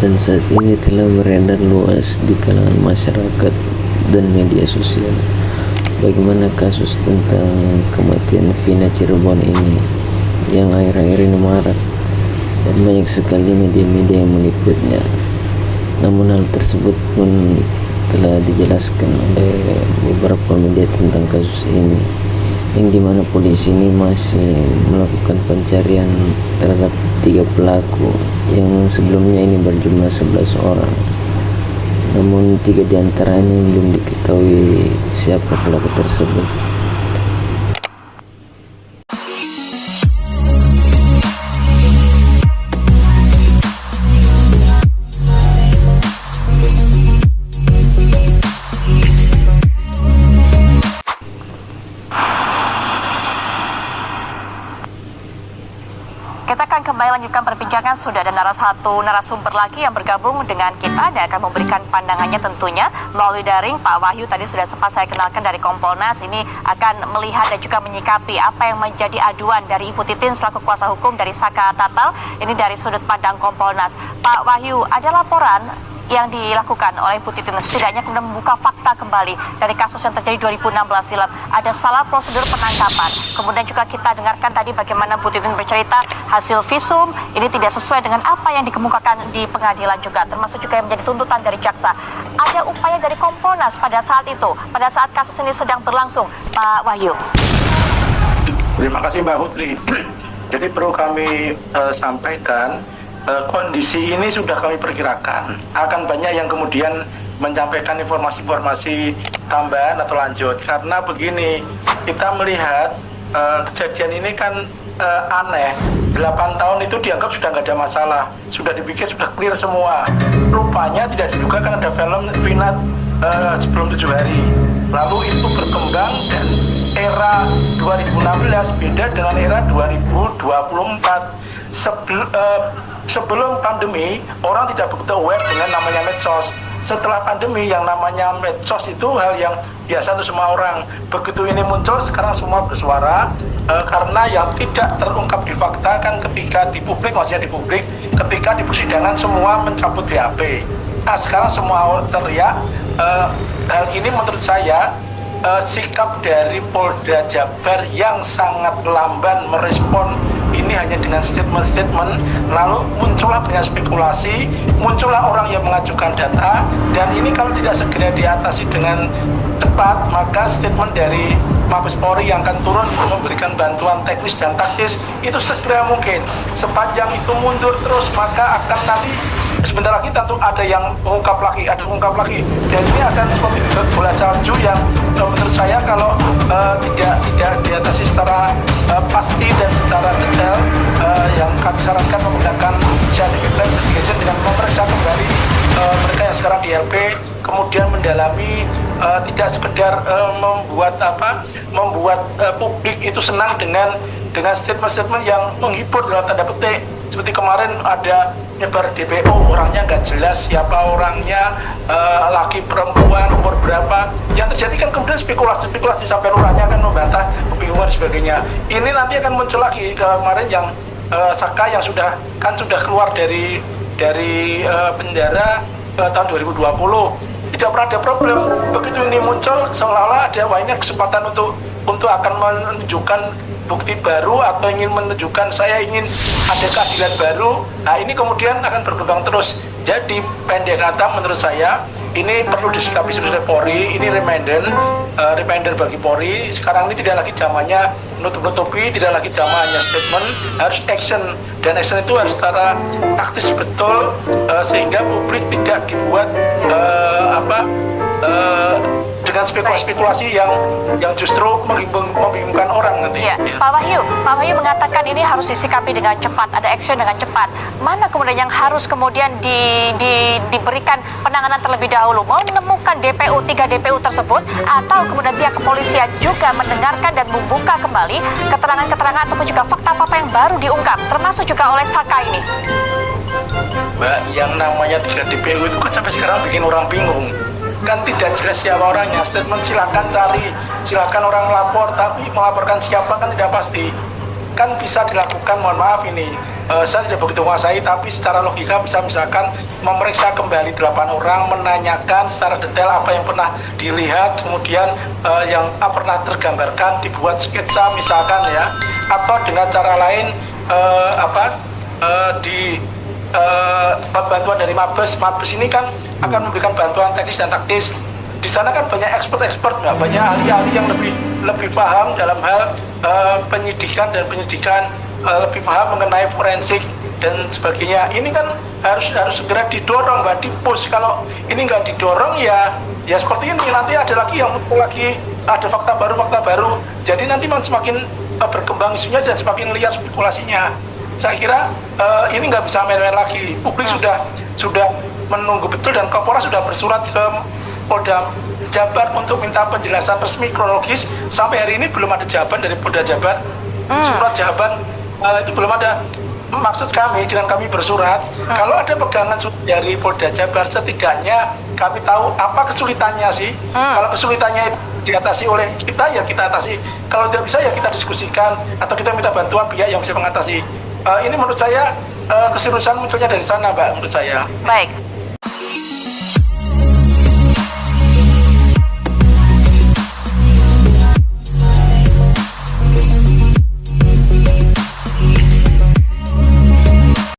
dan saat ini telah beredar luas di kalangan masyarakat dan media sosial. Bagaimana kasus tentang kematian Vina Cirebon ini yang akhir-akhir ini marak dan banyak sekali media-media yang meliputnya. Namun hal tersebut pun telah dijelaskan oleh beberapa media tentang kasus ini, yang dimana polisi ini masih melakukan pencarian terhadap 3 pelaku yang sebelumnya ini berjumlah 11 orang. Namun 3 diantaranya belum diketahui siapa pelaku tersebut. Kita akan kembali lanjutkan perbincangan. Sudah ada satu narasumber lagi yang bergabung dengan kita dan akan memberikan pandangannya tentunya melalui daring. Pak Wahyu tadi sudah sempat saya kenalkan dari Kompolnas, ini akan melihat dan juga menyikapi apa yang menjadi aduan dari Ibu Titin selaku kuasa hukum dari Saka Tatal, ini dari sudut pandang Kompolnas. Pak Wahyu, ada laporan yang dilakukan oleh Ibu Titin setidaknya kemudian membuka fakta kembali dari kasus yang terjadi 2016 silam. Ada salah prosedur penangkapan. Kemudian juga kita dengarkan tadi bagaimana Bu Titin bercerita hasil visum ini tidak sesuai dengan apa yang dikemukakan di pengadilan juga, termasuk juga yang menjadi tuntutan dari jaksa. Ada upaya dari Kompolnas pada saat itu, pada saat kasus ini sedang berlangsung, Pak Wahyu. Terima kasih Mbak Putri. Jadi perlu kami sampaikan, kondisi ini sudah kami perkirakan. Akan banyak yang kemudian menyampaikan informasi-informasi tambahan atau lanjut. Karena begini, kita melihat kejadian ini kan aneh. 8 tahun itu dianggap sudah nggak ada masalah. Sudah dipikir sudah clear semua. Rupanya tidak diduga kan ada film Vina sebelum 7 hari. Lalu itu berkembang dan era 2016 beda dengan era 2024. Sebelum pandemi, orang tidak begitu aware dengan namanya medsos. Setelah pandemi, yang namanya medsos itu hal yang biasa untuk semua orang. Begitu ini muncul, sekarang semua bersuara, karena yang tidak terungkap di fakta kan ketika di publik, maksudnya di publik, ketika di persidangan semua mencabut BAP. Nah, sekarang semua teriak. Hal ini menurut saya sikap dari Polda Jabar yang sangat lamban merespon ini hanya dengan statement-statement, lalu muncullah dengan spekulasi, muncullah orang yang mengajukan data, dan ini kalau tidak segera diatasi dengan cepat, maka statement dari Mabes Polri yang akan turun memberikan bantuan teknis dan taktis itu segera mungkin. Sepanjang itu mundur terus, maka akan nanti sebentar lagi tentu ada yang mengungkap lagi, dan ini akan seperti bola salju yang menurut saya kalau tidak diatasi secara pasti dan secara detail, yang kami sarankan menggunakan scientific investigation dengan memeriksa kembali mereka yang sekarang di LP, kemudian mendalami, tidak sekedar membuat publik itu senang dengan statement-statement yang menghibur dalam tanda petik. Seperti kemarin ada nyebar DPO, orangnya nggak jelas siapa orangnya, laki perempuan, umur berapa. Yang terjadi kan kemudian spekulasi sampai lurahnya akan membantah, kebingungan dan sebagainya. Ini nanti akan muncul lagi kemarin yang Saka yang sudah keluar dari penjara tahun 2020. Tidak pernah ada problem. Begitu ini muncul seolah-olah ada ini kesempatan untuk akan menunjukkan bukti baru atau ingin menunjukkan saya ingin ada keadilan baru. Nah, ini kemudian akan berkembang terus. Jadi pendek kata menurut saya ini perlu disikapi oleh Polri. Ini reminder bagi Polri. Sekarang ini tidak lagi zamannya nutup-nutupi, tidak lagi zamannya statement, harus action, dan action itu harus secara taktis betul, sehingga publik tidak dibuat dengan spekulasi yang justru membingungkan orang nanti. Ya, Pak Wahyu mengatakan ini harus disikapi dengan cepat, ada action dengan cepat. Mana kemudian yang harus kemudian diberikan penanganan terlebih dahulu? Menemukan DPU, 3 DPU tersebut, atau kemudian pihak kepolisian juga mendengarkan dan membuka kembali keterangan-keterangan ataupun juga fakta-fakta yang baru diungkap, termasuk juga oleh Saka ini? Mbak, yang namanya 3 DPU itu kan sampai sekarang bikin orang bingung. Kan tidak jelas siapa orangnya. Statement silakan cari, silakan orang melapor, tapi melaporkan siapa kan tidak pasti. kan bisa dilakukan, mohon maaf ini saya tidak begitu menguasai, tapi secara logika bisa misalkan memeriksa kembali 8 orang, menanyakan secara detail apa yang pernah dilihat, kemudian yang pernah tergambarkan, dibuat sketsa misalkan ya, atau dengan cara lain bantuan dari Mabes ini kan akan memberikan bantuan teknis dan taktis. Di sana kan banyak expert, banyak ahli-ahli yang lebih paham dalam hal penyidikan, lebih paham mengenai forensik dan sebagainya. Ini kan harus segera didorong, Mbak, di-push. Kalau ini nggak didorong ya seperti ini, nanti ada lagi yang muncul lagi, ada fakta baru. Jadi nanti semakin berkembang isunya dan semakin liar spekulasinya. Saya kira ini nggak bisa main-main lagi. Publik sudah menunggu betul, dan Kapolres sudah bersurat ke Polda Jabar untuk minta penjelasan resmi kronologis. Sampai hari ini belum ada jawaban dari Polda Jabar. Surat jawaban itu belum ada. Maksud kami, dengan kami bersurat, kalau ada pegangan dari Polda Jabar, setidaknya kami tahu apa kesulitannya sih. Kalau kesulitannya itu diatasi oleh kita, ya kita atasi. Kalau tidak bisa, ya kita diskusikan atau kita minta bantuan pihak yang bisa mengatasi. Ini menurut saya keseriusan munculnya dari sana, Mbak, menurut saya. Baik.